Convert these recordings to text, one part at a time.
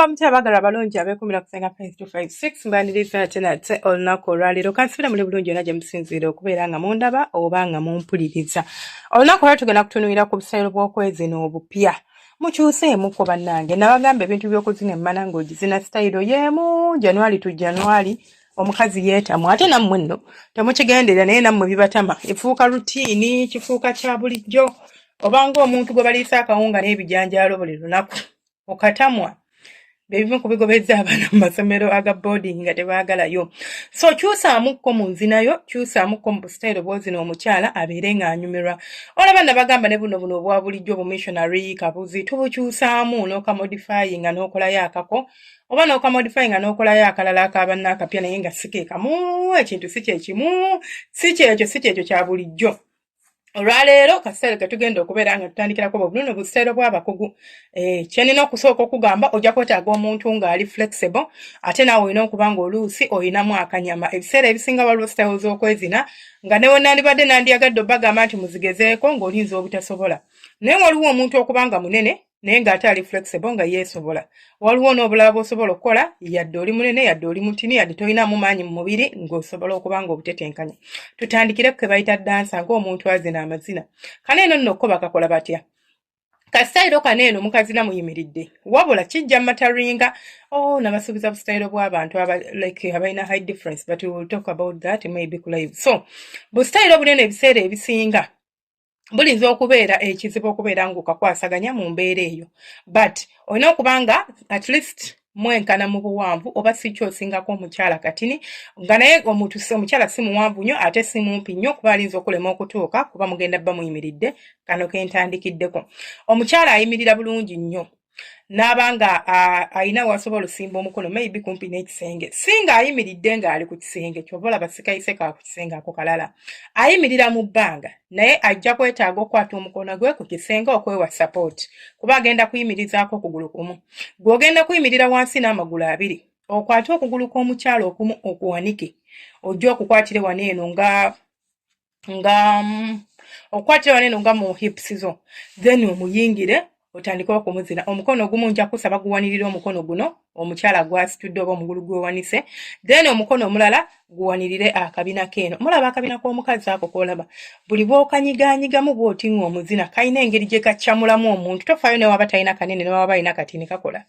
Mulamba mutya bagala abalungi abeekumira kusenga Prince 256 mbaniriza ate nate olunaku olwaleero kansifira muli bulungi yonna gye musinziira okubeera nga mundaba oba nga mumpuliriza. Olunaku olwaleero tugenda kutunuulira ku busayiro bw'okwezina obupya. Mukyuseemuko bannange nabagamba ebintu by'okuzina emmana ng'ogizina sitayiro y'emu January to January omukazi yeetamu ate nammwe nno temukigenderera naye nammwe bibatama efuuka rutiini kifuuka kya bulijjo obanga omuntu gwe baliisa akawunga n'ebijanjaalo buli lunaku okatamwa bebimu kubigobeza abaana mu masomero aga boarding nga tebaagalayo. So kyusaamuko mu nzinayo, kyusaamuko mu busitayiro bw'ozina omukyala abeere ng'anyumirwa. Olaba nabagamba ne buno obwa bulijjo bu missionary kabuzi tubukyusaamu n'okamodifying n'okolayo akako oba n'okamodifying n'okolayo akalala akabanna akapya naye nga sikeekamu ekintu si kyekimu si kyekyo kya bulijjo. Olwaleero kaseera ke tugenda okubeera nga tutandikirako buno busitayiro bw'abakugu. Kyenina okusooka okugamba ojja kwetaaga omuntu ng'ali flexible ate naawe olina okuba ng'oluusi olinamu akanyama. Ebiseera ebisinga waliwo sitayiro z'okwezina nga ne nandibadde nandiyagadde obbagamba nti muzigezeeko ng'olinza obutasobola. Naye waliwo omuntu okuba nga munene naye ng'ate ali flexible nga yeesobola. Waliwo n'obulala bw'osobola okukola yadde oli munene yadde oli mutini yadde tolinamu maanyi mu mubiri ng'osobola okuba ng'obutetenkanya. Tutandikire ke bayita dansa ng'omuntu azina amazina. Kano eno nno ko bakakola batya? Kasitayiro kano eno mukazina muyimiridde wabula kijja mataringa nabasuubiza busitayiro bw'abantu abalina high difference but we will talk about that maybe live. So busitayiro bunene ebiseera ebisinga bulinza okubeera ekizibu okubeera ng'okakwasaganya mu mbeera eyo but olina okubanga at least mwenkana mu buwanvu oba si kyosingako omukyala katini nga naye omukyala si muwanvu nnyo ate si mumpi nnyo kuba alinza okulema okutuuka kuba mugenda bba muyimiridde kano kentandikiddeko. Omukyala ayimirira bulungi nnyo n'abanga ayina wasobola osimba omukono maybe kumpi n'ekisenge singa ayimiridde ng'ali ku kisenge kyova olaba sikayise ka ku kisenge ako kalala ayimirira mu bbanga naye ajja kwetaaga okukwata omukono gwe ku kisenge okwewa support kuba agenda kuyimirizaako okugulu kumu gw'ogenda kuyimirira wansi n'amagulu abiri okwate okugulu kw'omukyala okumu okuwanike ojja okukwatire wano eno okwatire wano eno nga mu hips zo then omuyingire otandika okumuzina omukono ogumu nja kusaba guwanirira omukono guno omukyala gwasitudde oba omugulu gwewanise then omukono omulala guwanirire akabina keno. Mulaba akabina k'omukazi ako kolaba buli bw'okanyiganyigamu bw'otinga omuzina kayina engeri gye kaccamulamu omuntu tofaayo ne waba talina kanene ne waba alina katini kakola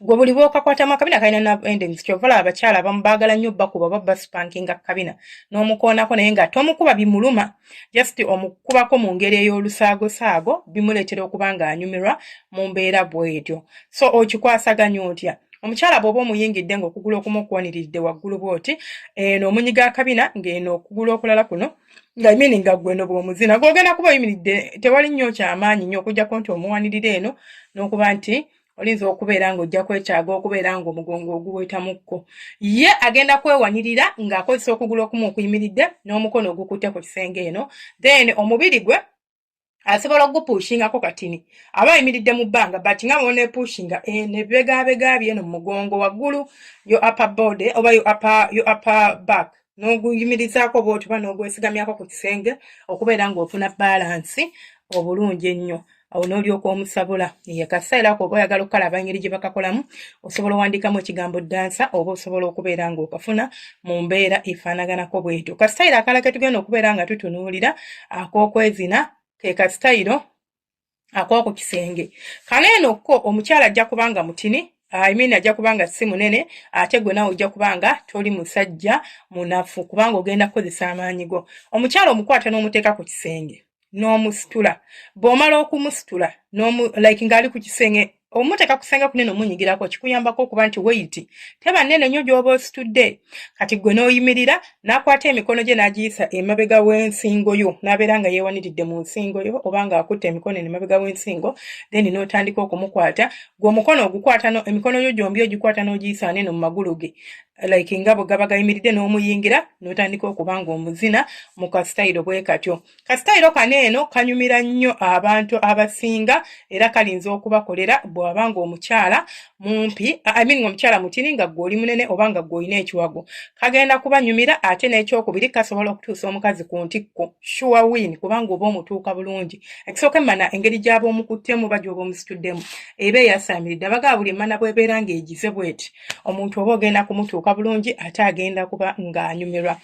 gwe buli bw'okakwatamu akabina kalina na endings kyova laba abakyala abamu baagala nnyo bakuba babba spankinga kabina n'omukoonako naye nga tomukuba bimuluma just omukubako mu ngeri ey'olusaagosaago bimuleetera okuba ng'anyumirwa mu mbeera bw'etyo. So okikwasaganya otya? Omukyala bw'oba omuyingidde ng'okugulu okumu okuwaniridde waggulu bw'oti n'omunyiga akabina ng'eno okugulu okulala kuno nga imini nga gweno bw'omuzina gw'ogenda kuba oyimiridde tewali nnyo kyamaanyi nnyo okugyako nti omuwanirira eno n'okuba nti olinza okubeera ng'ojja kwetaaga okubeera ng'omugongo oguwetamukko. Ye agenda kwewanirira ng'akozesa okugulu okumu okuyimiridde n'omukono ogukutte ku kisenge eno then omubiri gwe asobola okupushingako katini aba ayimiridde mu bbanga but nga bw'one pushinga nebegabega bye no mugongo waggulu yo upper body oba yo upper back n'oguyimirizaako bw'oti oba n'ogwesigamyako ku kisenge okubeera ng'ofuna balance obulungi ennyo awo n'olyoka omusabula ye kasayira ko oba oyagala okukalaba engeri gye bakakolamu osobola owandiikamu ekigambo dansa oba osobola okubeera ng'okafuna mu mbeera efaanaganako bw'etyo. Kasayira akalala ke tugenda okubeera nga tutunuulira ak'okwezina ke kasitayiro ak'oku kisenge. Kano eno ko omukyala ajja kubanga mutini ajja kubanga si munene ate gwe nawe ojja kubanga toli musajja munafu kubanga ogenda kukozesa amaanyi go. Omukyala omukwata n'omuteeka ku kisenge n'omusitula bw'omala okumusitula like ng'ali ku kisenge omuteeka ku kisenge kunene omunyigirako kikuyambako okuba nti weight teba nnene nnyo gy'oba ositudde kati gwe n'oyimirira n'akwata emikono gye n'agiyisa emabega w'ensingo yo n'abeera nga yeewaniridde mu nsingo yo oba ng'akutte emikono eno emabega w'ensingo then n'otandika okumukwata gwe omukono ogukwata emikono yo gyombi ogikwata n'ogiyisa neno mu magulu ge like nga bwe gaba gayimiridde n'omuyingira n'otandika okuba ng'omuzina mu kasitayiro bwe katyo. Kasitayiro kano eno kanyumira nnyo abantu abasinga era kalinza okubakolera bw'aba ng'omukyala mumpi, omukyala mutini nga ggwe oli munene oba nga ggwe olina ekiwago. Kagenda kubanyumira ate n'ekyokubiri kasobola okutuusa omukazi ku ntikko sure win kubanga oba omutuuka bulungi. Ekisooka emmana engeri gy'aba omukuttemu oba gy'oba omusituddemu eba eyasaamiridde. Abagaa buli emmana bw'ebeera ng'egize bw'eti omuntu oba ogenda kumutuuka bulungi ate agenda kuba ng'anyumirwa.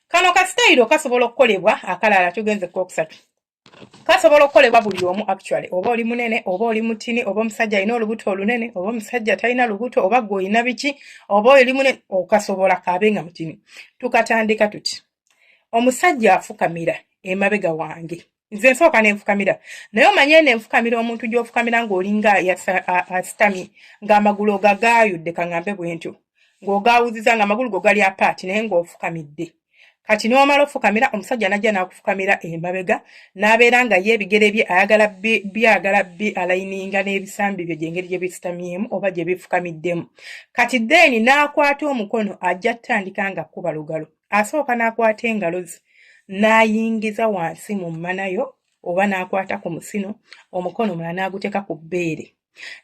Kano kasitayiro kasobola okukolebwa akalala tugenze kokusatu. Kasobola okukolebwa buli omu actually oba oli munene oba oli mutini oba omusajja alina olubuto olunene oba omusajja talina lubuto oba gwe olina biki oba oli munene okasobola kaabe nga mutini. Tukatandika tuti omusajja afukamira emabega wange nze nsooka n'enfukamira naye omanye n'enfukamira omuntu gy'ofukamira ng'olinga asitamye ng'amagulu ogagaayudde kaŋŋambe bwentyo ng'ogaawuziza ng'amagulu go gali apaati naye ng'ofukamidde. Kati n'omala ofukamira omusajja najja n'akufukamira emabega n'abeera nga ye ebigere bye ayagala alayininga n'ebisambi bye gyengeri gye bisitamyemu oba gye bifukamiddemu. Kati then n'akwata omukono ajja tutandika nga kuba lugalo. Asooka n'akwata engalo ze n'ayingiza wansi mu mmanayo oba n'akwata ku musino omukono omulala n'aguteeka ku bbeere.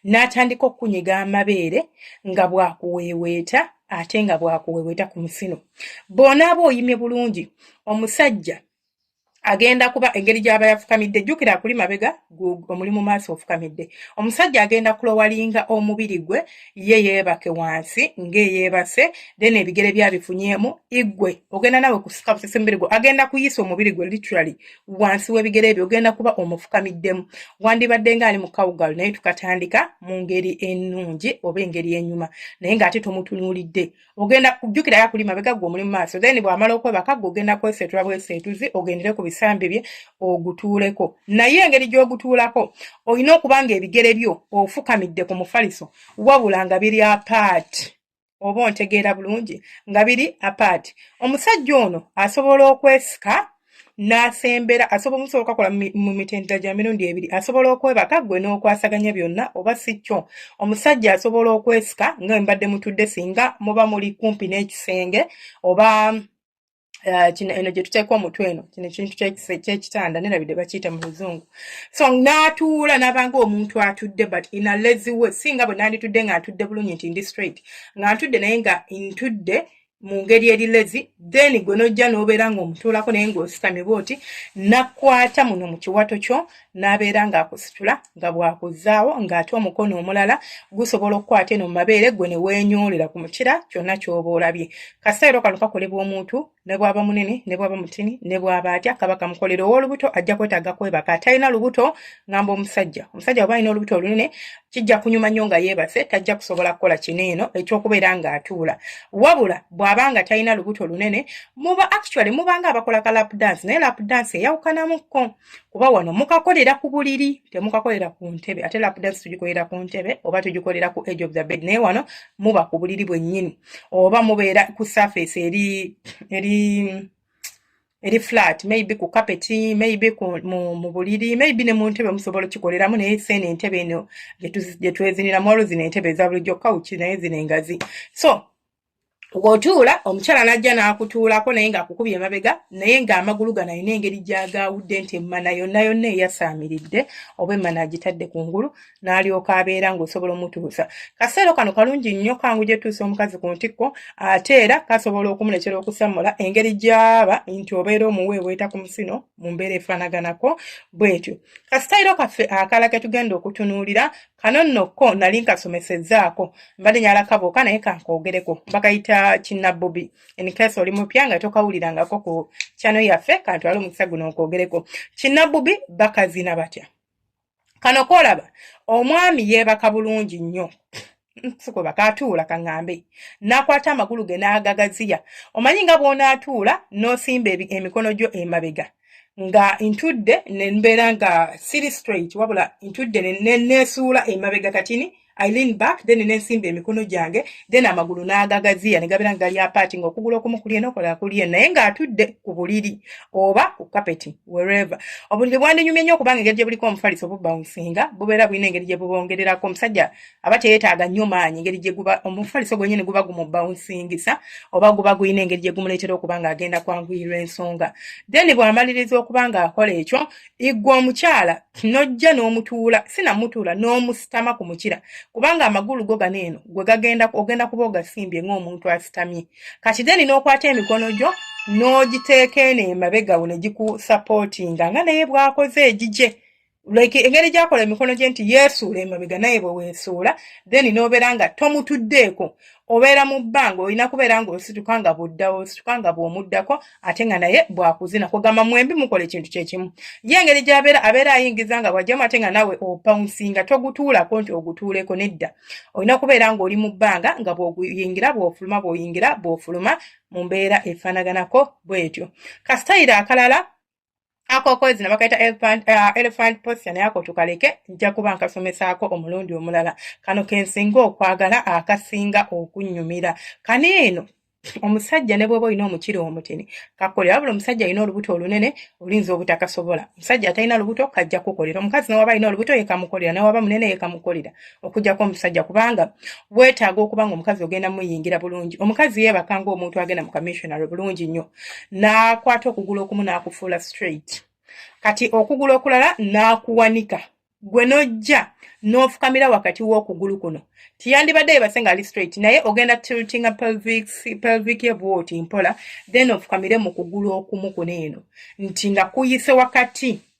N'atandika okunyiga amabeere nga bw'akuweeweeta ate nga bw'akuweeweeta ku musino. Bw'onaaba oyimye bulungi omusajja agenda kuba engeri gy'aba yafukamidde jjukira akuli mabega omuli mu maaso ofukamidde. Omusajja agenda kulowalinga omubiri gwe ye yeebake wansi ng'eyeebase then ebigere byabifunyemu igwe ogenda nawe kusika busisi mubiri gwe agenda kuyisa omubiri gwe literally wansi w'ebigere bye ogenda kuba omufukamiddemu. Wandibadde ng'ali mu kawugalo naye tukatandika mu ngeri ennungi oba engeri ennyuma naye ng'ate tomutunuulidde. Ogenda kujjukira yakuli mabega gwe omuli mu maaso then bw'amala okwebaka gwe ogenda kweseetula bweseetuzi ogendere ku bisambi bye ogutuuleko. Naye engeri gy'ogutuulako olina okuba ng'ebigere byo ofukamidde ku mufaliso wabula nga biri apaati oba ontegeera bulungi nga biri apaati. Omusajja ono asobola okwesika n'asembera musobola okukola mu mitendera gya mirundi ebiri asobola okwebaka gwe n'okwasaganya byonna oba si kyo. Omusajja asobola okwesika nga mbadde mutudde singa muba muli kumpi n'ekisenge oba kino eno gye tuteeka omutwe eno kino ekintu ky'ekitanda nerabidde bakiyita mu luzungu. So n'atuula n'abanga omuntu atudde but in a lazy way singa bwe nanditudde ng'atudde bulungi nti ndi straight ng'atudde naye nga ntudde mu ngeri eri lazy then gwe n'ojja n'obeera ng'omutuulako naye ng'ositamye bw'oti n'akwata muno mu kiwato kyo n'abeera ng'akusitula nga bw'akuzaawo ng'ate omukono omulala gusobola okukwata eno mu mabeere gwe ne weenyoolera ku mukira kyonna ky'oba olabye. Kasitayiro kano kakolebwa omuntu ne bw'aba munene ne bw'aba mutini ne bw'aba atya kaba kamukolera ow'olubuto ajja kwetaaga kwebaka atalina lubuto ngamba omusajja bw'aba alina olubuto olunene kijja kunyuma nnyo nga yeebase tajja kusobola kukola kino eno ekyokubeera ng'atuula wabula bw'abanga talina lubuto lunene mubanga abakola ka lap dance naye lap dance eyawukanamukko kuba wano mukakolera ku buliri temukakolera ku ntebe ate lap dance tugikolera ku ntebe oba tugikolera ku edge of the bed naye wano muba ku buliri bwennyini oba mubeera ku surface eri flat maybe ku carpet maybe mu buliri maybe ne mu ntebe musobola kikoleramu naye sene entebe eno gye tweziniramu olwo zino entebe eza bulijjo couch naye zino engazi. So Gwotuula omukyala najja n'akutuulako naye ng'akukubye emabega naye ng'amagulu gano alina engeri gy'agaawudde nti emmana yonna eyasaamiridde oba emmana agitadde kungulu n'alyoka abeera ng'osobola omutuusa. Kaseero kano kalungi nnyo kangu gye tuusa omukazi ku ntikko ate era kasobola okumuletera okusamula engeri gy'aba nti obeera omuweeweeta ku musino mu mbeera efaanaganako bw'etyo. Kasitayiro kaffe akala ke tugenda okutunuulira kano nno nali nkasomesezzaako mbadde nyala kabooka naye kankoogereko bakayita Kinnabubi in case oli mupya nga tokawulirangako ku channel yaffe kantwala omukisa guno okwogereko. Kinnabubi bakazina batya kano kolaba omwami yeebaka bulungi nnyo siko bakatuula kaŋŋambe n'akwata amagulu ge n'agagaziya omanyi nga bw'onaatuula n'osimba emikono gyo emabega nga ntudde ne mbeera nga siri straight wabula ntudde nesuula emabega katini I lean back then nensimba emikono gyange then amagulu n'agagaziya ne gabeera gali apart ng'okugulu okumu kuli eno okulala kuli eno naye ng'atudde ku buliri oba ku kapeti wherever obuliri bwandinyumye nnyo okubanga engeri gye buliko omufaliso bubawunsinga bubeera bulina engeri gye bubongererako omusajja aba teyeetaaga nnyo maanyi engeri gye guba omufaliso gwennyini guba gumubawunsingisa oba guba gulina engeri gye gumuleetera okuba ng'agenda kwanguyirwa ensonga then bw'amaliriza okuba ng'akola ekyo iggwa omukyala n'ojja n'omutuula sinamutuula n'omusitama ku mukira kubanga amagulu go gano eno gwe ogenda kuba ogasimbye ng'omuntu asitamye kati then n'okwata emikono gyo n'ogiteeka eno emabegawo ne gikusapootinga nga naye bw'akoze egije like engeri gy'akola emikono gye nti yeesuula emabega naye bwe weesuula then n'obeera nga tomutuddeeko obeera mu bbanga olina kubeera ng'osituka nga bw'oddawo osituka nga bw'omuddako ate nga naye bw'akuzina kugamba mwembi mukola ekintu kyekimu ye engeri gy'abeera ayingiza nga bw'ajjamu ate nga nawe opawunsinga togutuulako nti ogutuuleko nedda olina kubeera ng'oli mu bbanga nga bw'oyingira bw'ofuluma mu mbeera efaanaganako bw'etyo kasitayira akalala akokozi na bakaita elephant posture naye ako tukaleke nja kuba nkasomesaako omulundi omulala kano kensinga okwagala akasinga okunnyumira kani eno omusajja ne bw'oba olina omukira omutini kakolera wabula omusajja alina olubuto olunene olinza obutakasobola omusajja atalina lubuto kajja kukolera omukazi newaba alina olubuto yekamukolera newaba munene yekamukolera okujjako omusajja kubanga weetaaga okuba nga omukazi ogenda muyingira bulungi omukazi yeebaka ng'omuntu agenda mu kamissionary bulungi nnyo n'akwata okugulu okumu n'akufuula straight kati okugulu okulala n'akuwanika gwe nojja n'ofukamira wakati w'okugulu kuno tiyandibadde yebase nga ali straight naye ogenda tiltinga pelvic ye bw'oti mpola then ofukamire mu kugulu okumu kuno eno nti nga kuyise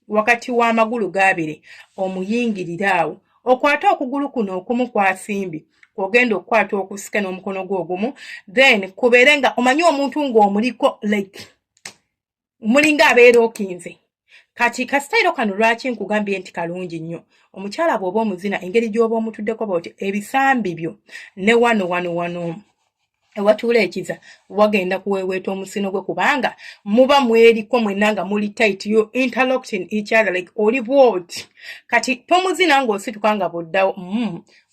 wakati w'amagulu g'abiri omuyingirire awo okwata okugulu kuno okumu kwasimbi ogenda okukwata okusika n'omukono gw'ogumu then kubeere nga omanyi omuntu ng'omuliko like mulinga abeera okinze kati kasitayiro kano lwaki nkugambye nti kalungi nnyo omukyala bw'oba omuzina engeri gy'oba omutuddeko bw'oti ebisambi byo ne wano ewatuula ekiza wagenda kuweeweeta omusino gwe kubanga muba mweriko mwenna nga muli tight you interlocked in each other like oli bw'oti kati tomuzina ng'osituka nga bw'oddawo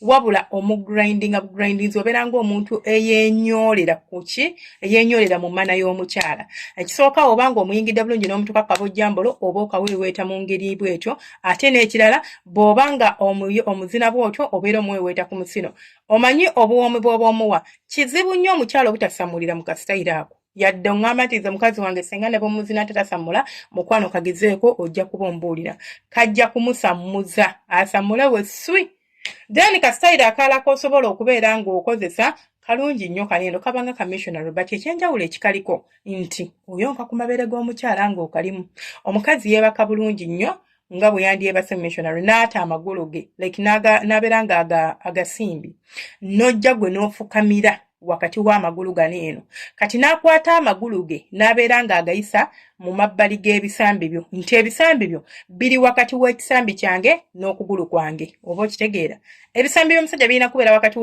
wabula omuggrindinzi obeera ng'omuntu eyeenyoolera eyeenyoolera mu mana y'omukyala ekisooka oba ng'omuyingidde bulungi n'omutuka kabojjambolo oba okaweeweeta mu ngeri bw'etyo ate n'ekirala bw'oba nga omuzina bw'otyo obeera omuweeweeta ku musino omanyi obuwoomi bw'oba omuwa kizibu nnyo omukyala obutasamulira mu kasitayiro ako yadde oŋŋamba nti nze mukazi wange senga ne bw'omuzina tatasamula mukwano kagezeeko ojja kuba ombuulira kajja kumusammuza asamule we swi then kasitayiro akalala k'osobola okubeera ng'okozesa kalungi nnyo kanendo kabanga kamissionary but ekyenjawulo ekikaliko nti oyonka ku mabeere g'omukyala ng'okalimu omukazi yeebaka bulungi nnyo nga bwe yandyebase missionary n'ata amagulu ge like n'abeera nga agasimbi n'ojja gwe n'ofukamira wakati w'amagulu gano eno kati n'akwata amagulu ge n'abeera ng'agayisa mu mabbali g'ebisambi byo nti ebisambi byo biri wakati w'ekisambi kyange n'okugulu kwange oba okitegeera ebisambi by'omusajja birina kubeera wakati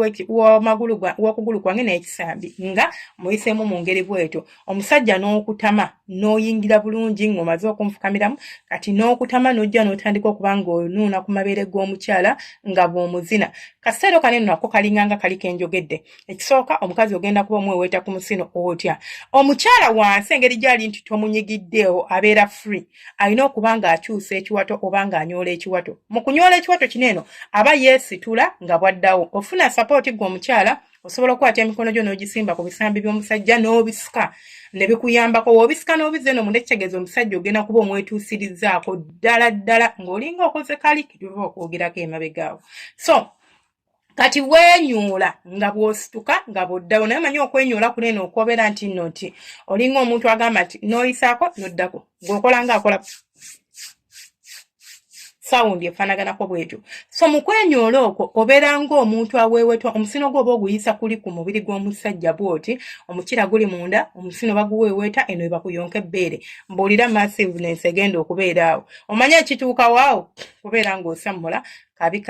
w'okugulu kwange n'ekisambi nga muyiseemu mu ngeri bw'etyo omusajja n'okutama n'oyingira bulungi ng'omaze okumufukamiramu kati n'okutama n'ojja n'otandika okuba ng'onuuna ku mabeere g'omukyala nga bw'omuzina kaseero kaneno nako kalinganga kali kenjogedde ekisooka omukazi ogenda kuba omweweeta ku musino otya omukyala wansi engeri gy'ali nti tomunyigiddeewo abeera free alina okuba ng'akyusa ekiwato oba ng'anyoola ekiwato mu kunyoola ekiwato kino eno aba yeesitula nga bwaddawo ofuna sapooti gwe omukyala osobola okukwata emikono gyo n'ogisimba ku bisambi by'omusajja n'obisika ne bikuyambako w'obisika n'obizza eno munda kitegeeza omusajja ogenda kuba omwetuusirizzaako ddala ng'olinga okoze kali kituva okwogerako emabegaawo so kati wenyuula nga bw'osituka nga bw'oddawo naye manyi okwenyuula ku neno okwobeera nti nno nti olinga omuntu agamba nti n'oyisaako n'oddako ng'okola ng'akola sawundi efaanaganako bw'etyo so mu kwenyoola okwo obeera ng'omuntu aweewetwa omusino gwe oba oguyisa kuli ku mubiri gw'omusajja bw'oti omukira guli munda omusino baguweeweeta eno ebakuyonka ebbeere mbuulira massiveness egenda okubeera awo omanye ekituukawo awo kubeera ng'osammula kabi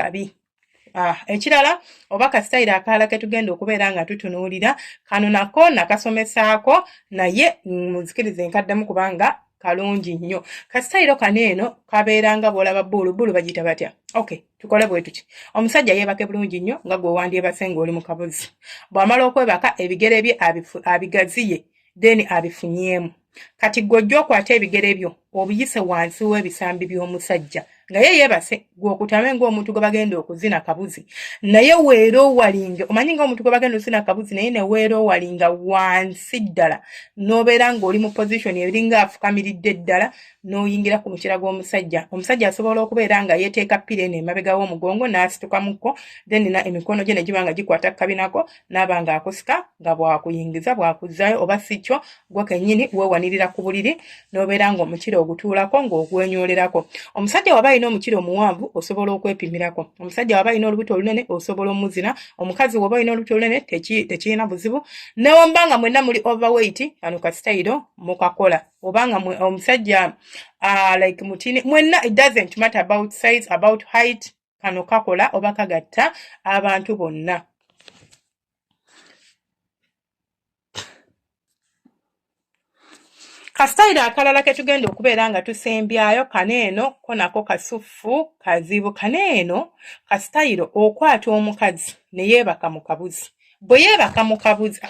ekirala oba kasitayiro akalala ke tugenda okubeera nga tutunuulira kano nako nakasomesaako naye muzikirize nkaddemu kubanga kalungi nnyo. Kasitayiro kano eno kabeeranga bw'olaba bbulu bagiyita batya? Okay, tukole bwe tuti. Omusajja yeebake bulungi nnyo nga gwe wandyebase ng'oli mu kabuzi. Bw'amala okwebaka ebigere bye abigaziye then abifunyemu. Kati gw'ojja okwata ebigere byo obiyise wansi w'ebisambi by'omusajja nga ye yeebase gw'okutame ng'omuntu gwe bagenda okuzina kabuzi naye weeroowalinga omanyi ng'omuntu gwe bagenda okuzina kabuzi naye ne weeroowalinga wansi ddala n'obeera ng'oli mu position eringa afukamiridde ddala n'oyingira ku mukira gw'omusajja. Omusajja asobola okubeera nga yeeteeka ppira eno emabega w'omugongo n'asitukamukko then emikono gye ne giba nga gikwata kabinako n'aba nga akusika nga bw'akuyingiza bw'akuzzaayo oba si kyo gwe kennyini weewanirira ku buliri n'obeera ng'omukira ogutuulako ng'ogwenyolerako. Omusajja waba alina omukira omuwanvu osobola okwepimirako. Omusajja waba alina olubuto olunene osobola omuzina. Omukazi waba alina olubuto olunene tekirina buzibu. Newomba nga mwenna muli overweight kano kasitayiro mukakola oba nga omusajja like mutini mwenna it doesn't matter about size about height kano kakola oba kagatta abantu bonna. Kasitayiro akalala ke tugenda okubeera nga tusembyayo kano eno ko nako kasuffu kazibu. Kano eno kasitayiro okwata omukazi ne yeebaka mu kabuzi. Bwe yeebaka mu kabuzi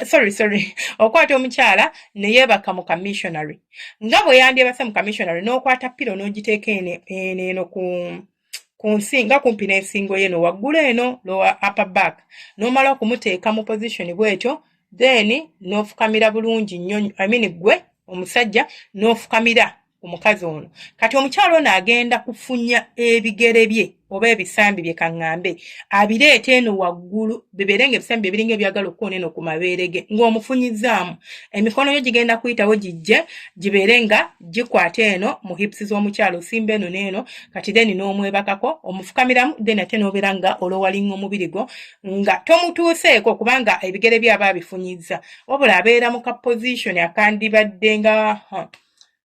okwata omukyala ne yeebaka mu kamissionary nga bwe yandyebase mu kamissionary n'okwata piro n'ogiteeka eno ku nsinga kumpi n'ensingo ye no waggulu eno lower upper back n'omala okumuteeka mu position bw'etyo then n'ofukamira bulungi nnyo gwe omusajja n'ofukamira omukazi ono. Kati omukyalo ono agenda kufunya ebigere bye oba ebisambi bye kaŋŋambe abireeta eno waggulu bibeere ng'ebisambi ebiringa ebyagala okukoona eno ku mabeere ge ng'omufunyizzaamu. Emikono yo gigenda kuyitawo gijje gibeere nga gikwata eno mu hips z'omukyalo osimba eno n'eno kati then n'omwebakako omufukamiramu then ate n'obeera nga olowalinga omubiri gwo nga tomutuuseeko kubanga ebigere bye aba abifunyizza wabula abeera mu kaposition akandibadde nga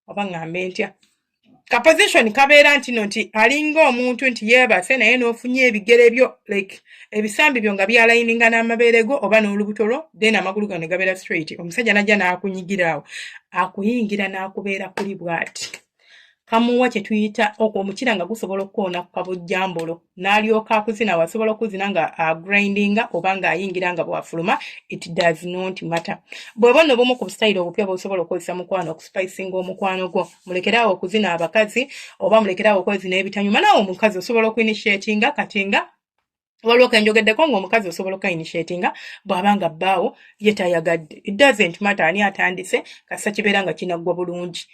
oba ŋŋambe ntya kaposition kabeera nti alinga omuntu nti yeebase naye n'ofunye ebigere byo like ebisambi byo nga byalayininga n'amabeere go oba n'olubuto lwo then amagulu gano gabeera straight. Omusajja najja n'akunyigiraawo akuyingira n'akubeera kuli bw'ati kamuwa kye tuyita omukira nga gusobola okukoona ku kabujjambolo n'alyoka akuzina wasobola okuzina nga agrindinga oba ng'ayingira nga bw'afuluma it does not matter. Bw'oba nno obumu ku busitayiro obupya bw'osobola okukozesa mukwano okuspicinga omukwano gwo mulekeraawo okuzina abakazi oba mulekeraawo okwezina ebitanyuma naawe omukazi osobola okuinitiatinga kati nga waliwo kenjogeddeko ng'omukazi osobola okuinitiatinga bw'abanga bbaawo ye tayagadde it doesn't matter ani atandise kasa kibeera nga kinaggwa bulungi.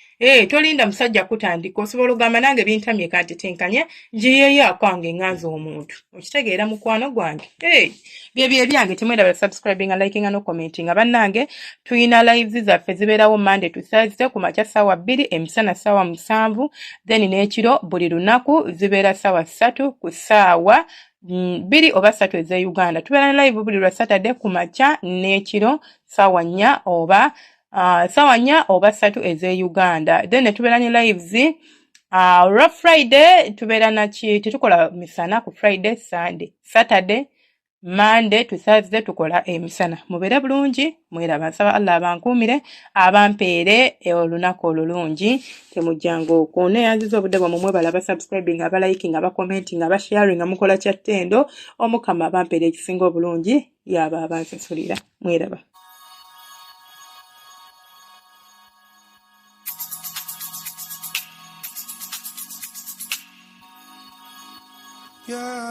Tolinda musajja kutandika osobola ogamba nange bintamye kanti tenkanye njiyeyo akwange ŋŋanza omuntu okitegeera mukwano gwange bye byange temwenda subscribing liking no commenting. Bannange tuyina lives zaffe zibeerawo Monday to Thursday ku makya ssaawa 2 emisana ssaawa 7 then n'ekiro buli lunaku zibeera ssaawa 3 ku ssaawa 2 oba 3 eza Uganda. Tubeera ne live buli lwa Saturday ku makya n'ekiro ssaawa 4 oba ssaawa 4 oba 3 eza Uganda. Then tubeera ne lives olwa Friday tubeera naki tetukola misana ku Friday, Sunday, Saturday, Monday to Thursday tukola emisana. Mubeere bulungi mweraba. Nsaba Allah abankuumire abampeere olunaku olulungi temujjanga okwo neyanziza obudde bwammwe mwebala aba subscribing aba liking aba commenting aba sharing mukola kyattendo omukama abampeere ekisinga obulungi yaba abansasulira mweraba. Yeah.